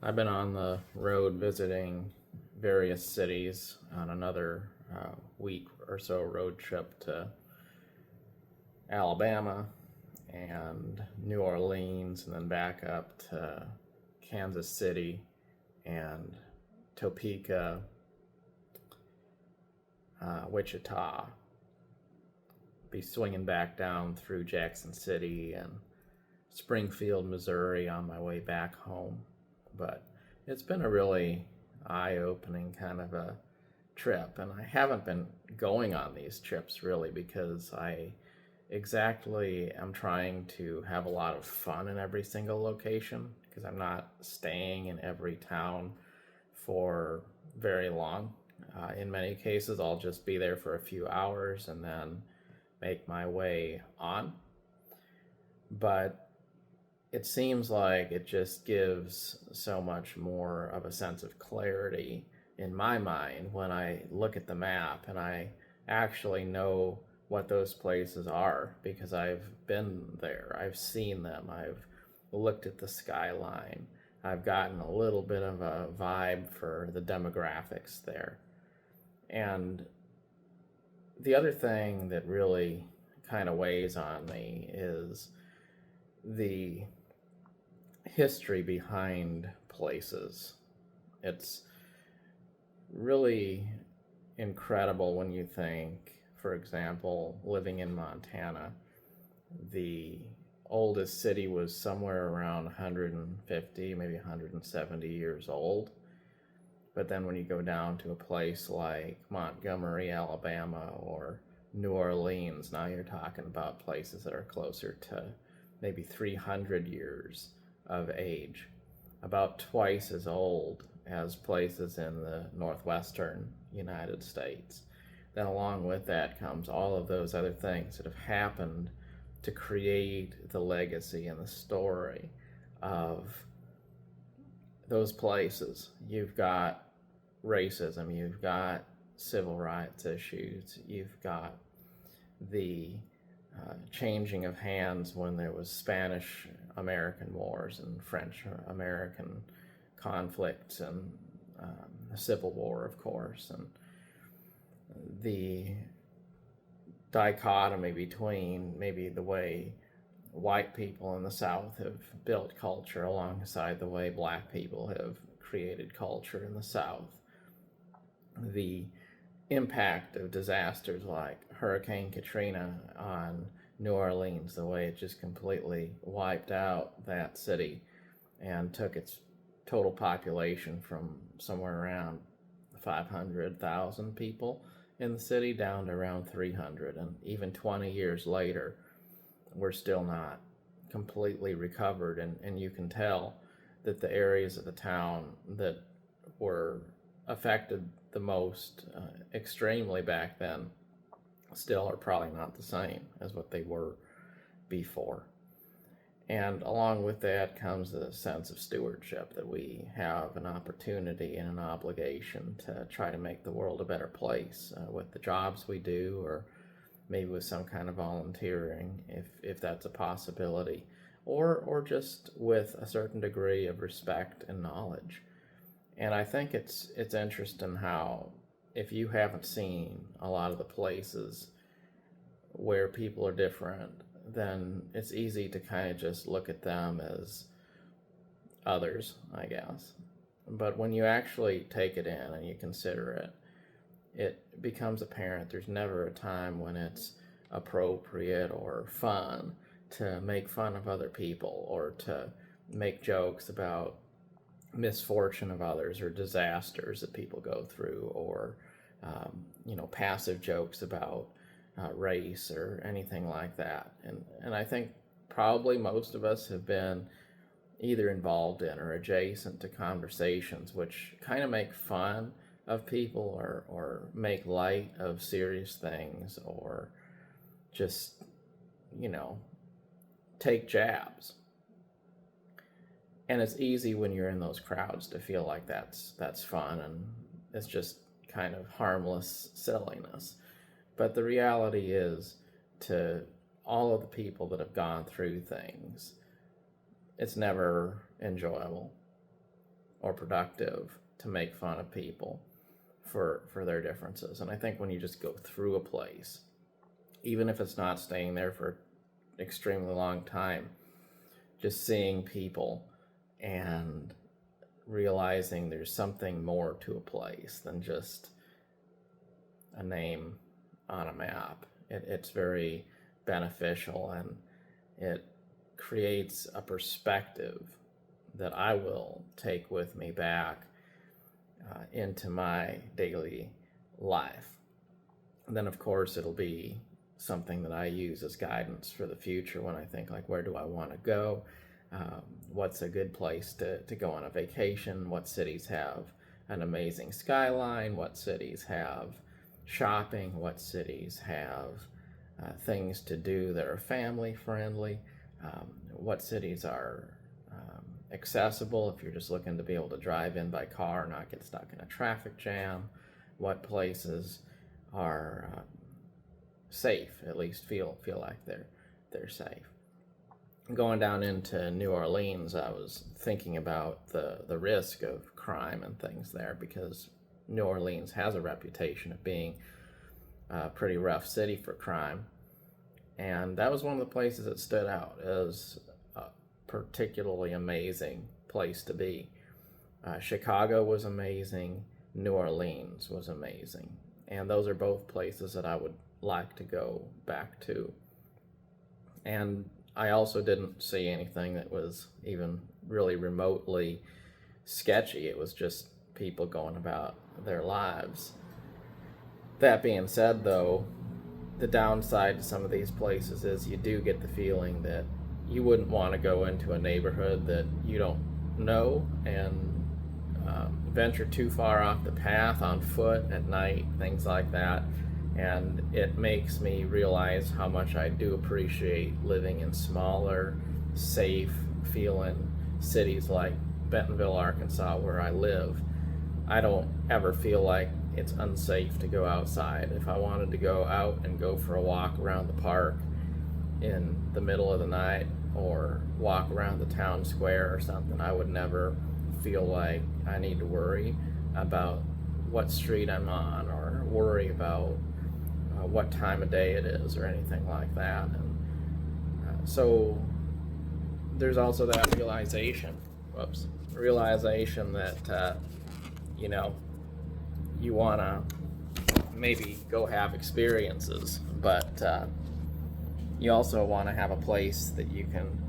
I've been on the road visiting various cities on another week or so road trip to Alabama and New Orleans, and then back up to Kansas City and Topeka, Wichita. Be swinging back down through Jackson City and Springfield, Missouri on my way back home. But it's been a really eye-opening kind of a trip, and I haven't been going on these trips really because I exactly am trying to have a lot of fun in every single location because I'm not staying in every town for very long. In many cases, I'll just be there for a few hours and then make my way on. But it seems like it just gives so much more of a sense of clarity in my mind when I look at the map and I actually know what those places are because I've been there, I've seen them, I've looked at the skyline, I've gotten a little bit of a vibe for the demographics there. And the other thing that really kind of weighs on me is the history behind places. It's really incredible when you think, for example, living in Montana, the oldest city was somewhere around 150, maybe 170 years old. But then when you go down to a place like Montgomery, Alabama, or New Orleans, now you're talking about places that are closer to maybe 300 years of age, about twice as old as places in the northwestern United States. Then, along with that, comes all of those other things that have happened to create the legacy and the story of those places. You've got racism, you've got civil rights issues, you've got the changing of hands when there was Spanish American wars and French American conflicts and the Civil War, of course, and the dichotomy between maybe the way white people in the South have built culture alongside the way black people have created culture in the South. The impact of disasters like Hurricane Katrina on New Orleans, the way it just completely wiped out that city and took its total population from somewhere around 500,000 people in the city down to around 300. And even 20 years later, we're still not completely recovered. And you can tell that the areas of the town that were affected the most extremely back then still are probably not the same as what they were before. And along with that comes a sense of stewardship that we have an opportunity and an obligation to try to make the world a better place with the jobs we do, or maybe with some kind of volunteering if that's a possibility, or just with a certain degree of respect and knowledge. And I think it's interesting how, if you haven't seen a lot of the places where people are different, then it's easy to kind of just look at them as others, I guess. But when you actually take it in and you consider it, it becomes apparent there's never a time when it's appropriate or fun to make fun of other people or to make jokes about misfortune of others or disasters that people go through, or passive jokes about race or anything like that. And I think probably most of us have been either involved in or adjacent to conversations which kind of make fun of people, or make light of serious things, or just, take jabs. And it's easy when you're in those crowds to feel like that's fun and it's just kind of harmless silliness. But the reality is, to all of the people that have gone through things, it's never enjoyable. or productive to make fun of people for their differences. And I think when you just go through a place, even if it's not staying there for an extremely long time, just seeing people and realizing there's something more to a place than just a name on a map. It's very beneficial, and it creates a perspective that I will take with me back into my daily life. And then, of course, it'll be something that I use as guidance for the future when I think, like, where do I want to go? What's a good place to go on a vacation? What cities have an amazing skyline? What cities have shopping? What cities have things to do that are family friendly? What cities are accessible if you're just looking to be able to drive in by car and not get stuck in a traffic jam? What places are safe, at least feel like they're safe? Going down into New Orleans, I was thinking about the risk of crime and things there, because New Orleans has a reputation of being a pretty rough city for crime. And that was one of the places that stood out as a particularly amazing place to be. Chicago was amazing. New Orleans was amazing. And those are both places that I would like to go back to. And I also didn't see anything that was even really remotely sketchy. It was just people going about their lives. That being said, though, the downside to some of these places is you do get the feeling that you wouldn't want to go into a neighborhood that you don't know and venture too far off the path on foot at night, things like that. And it makes me realize how much I do appreciate living in smaller, safe feeling cities like Bentonville, Arkansas, where I live. I don't ever feel like it's unsafe to go outside. If I wanted to go out and go for a walk around the park in the middle of the night, or walk around the town square or something, I would never feel like I need to worry about what street I'm on, or worry about what time of day it is, or anything like that. And so there's also that realization that you want to maybe go have experiences, but you also want to have a place that you can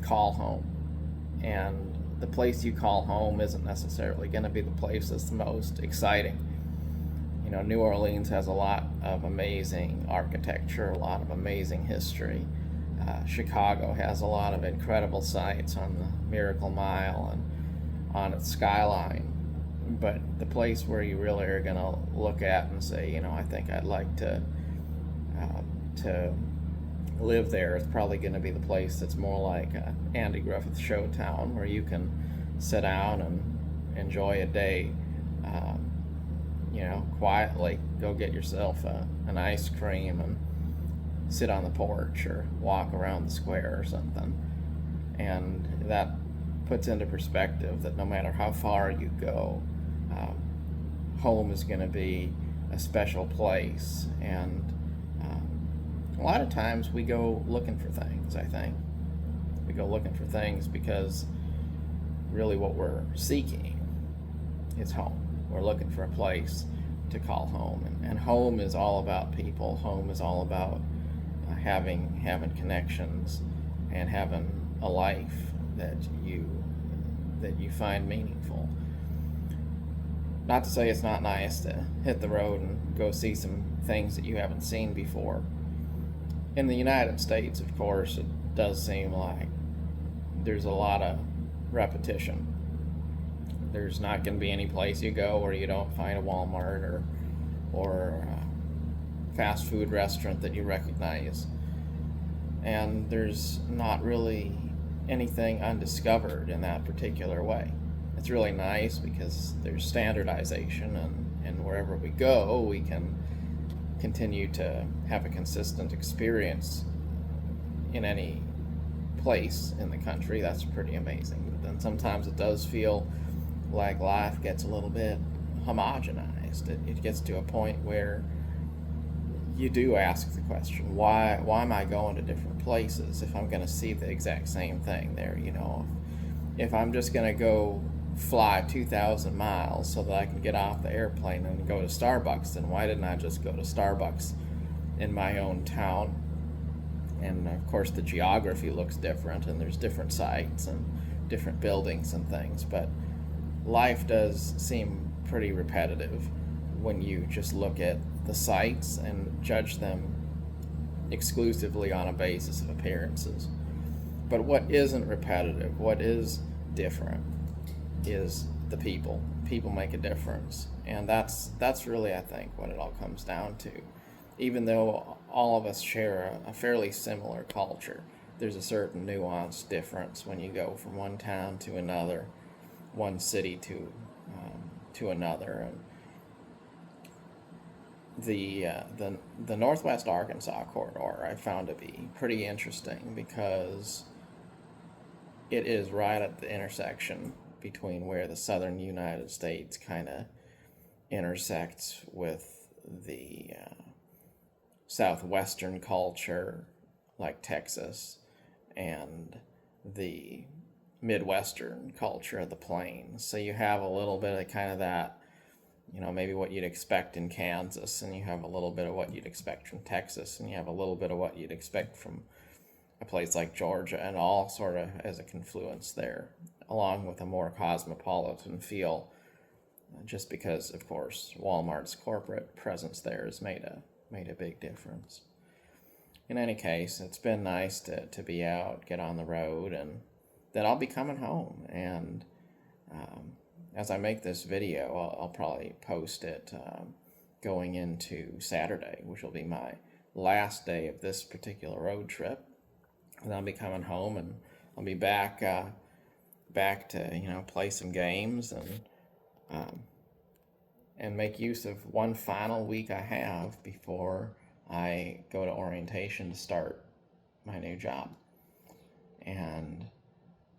call home. And the place you call home isn't necessarily going to be the place that's the most exciting. New Orleans has a lot of amazing architecture, a lot of amazing history. Chicago has a lot of incredible sights on the Miracle Mile and on its skyline. But the place where you really are going to look at and say, I think I'd like to live there, is probably going to be the place that's more like Andy Griffith Showtown, where you can sit down and enjoy a day quietly, go get yourself an ice cream and sit on the porch or walk around the square or something. And that puts into perspective that no matter how far you go, home is going to be a special place. And a lot of times we go looking for things, I think. We go looking for things because really what we're seeking is home. We're looking for a place to call home, and home is all about people. Home is all about having connections and having a life that you find meaningful. Not to say it's not nice to hit the road and go see some things that you haven't seen before. In the United States, of course, it does seem like there's a lot of repetition. There's not going to be any place you go where you don't find a Walmart or a fast food restaurant that you recognize. And there's not really anything undiscovered in that particular way. It's really nice because there's standardization, and wherever we go, we can continue to have a consistent experience in any place in the country. That's pretty amazing. And sometimes it does feel like life gets a little bit homogenized. It gets to a point where you do ask the question, why am I going to different places if I'm going to see the exact same thing there? If I'm just going to go fly 2,000 miles so that I can get off the airplane and go to Starbucks, then why didn't I just go to Starbucks in my own town? And of course the geography looks different, and there's different sites and different buildings and things, but life does seem pretty repetitive when you just look at the sites and judge them exclusively on a basis of appearances. But what isn't repetitive, what is different, is the people. People make a difference, and that's really, I think, what it all comes down to. Even though all of us share a fairly similar culture, there's a certain nuanced difference when you go from one town to another, one city to another. And the Northwest Arkansas corridor I found to be pretty interesting because it is right at the intersection between where the southern United States kind of intersects with the southwestern culture, like Texas, and the midwestern culture of the plains. So you have a little bit of kind of that, maybe what you'd expect in Kansas, and you have a little bit of what you'd expect from Texas, and you have a little bit of what you'd expect from a place like Georgia, and all sort of as a confluence there, along with a more cosmopolitan feel, just because, of course, Walmart's corporate presence there has made a big difference. In any case, it's been nice to be out, get on the road, and then I'll be coming home. And as I make this video, I'll probably post it going into Saturday, which will be my last day of this particular road trip. And I'll be coming home, and I'll be back to play some games and make use of one final week I have before I go to orientation to start my new job. And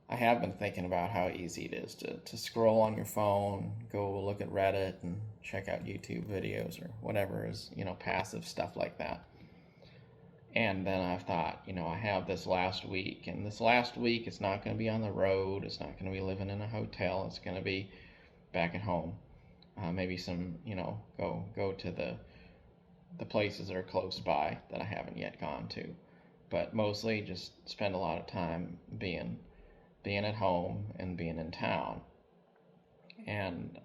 I have been thinking about how easy it is to scroll on your phone, go look at Reddit and check out YouTube videos or whatever is, passive stuff like that. And then I've thought, I have this last week, and this last week it's not going to be on the road, it's not going to be living in a hotel, it's going to be back at home. Maybe some, go to the places that are close by that I haven't yet gone to. But mostly just spend a lot of time being at home and being in town. And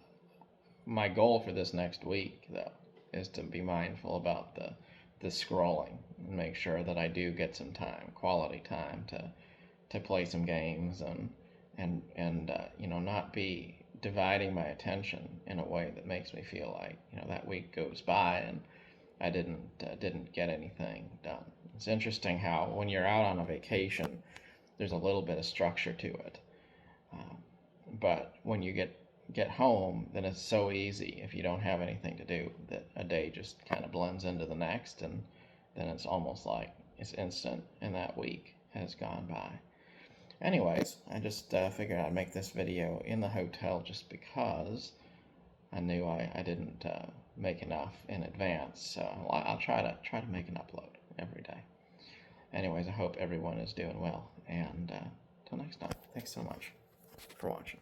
my goal for this next week, though, is to be mindful about the scrolling and make sure that I do get some time, quality time, to play some games and not be dividing my attention in a way that makes me feel like that week goes by and I didn't get anything done. It's interesting how when you're out on a vacation, there's a little bit of structure to it, but when you get home, then it's so easy if you don't have anything to do that a day just kind of blends into the next, and then it's almost like it's instant and that week has gone by. Anyways, I just figured I'd make this video in the hotel just because I knew I didn't make enough in advance, so I'll try to make an upload every day. Anyways, I hope everyone is doing well, and till next time, thanks so much for watching.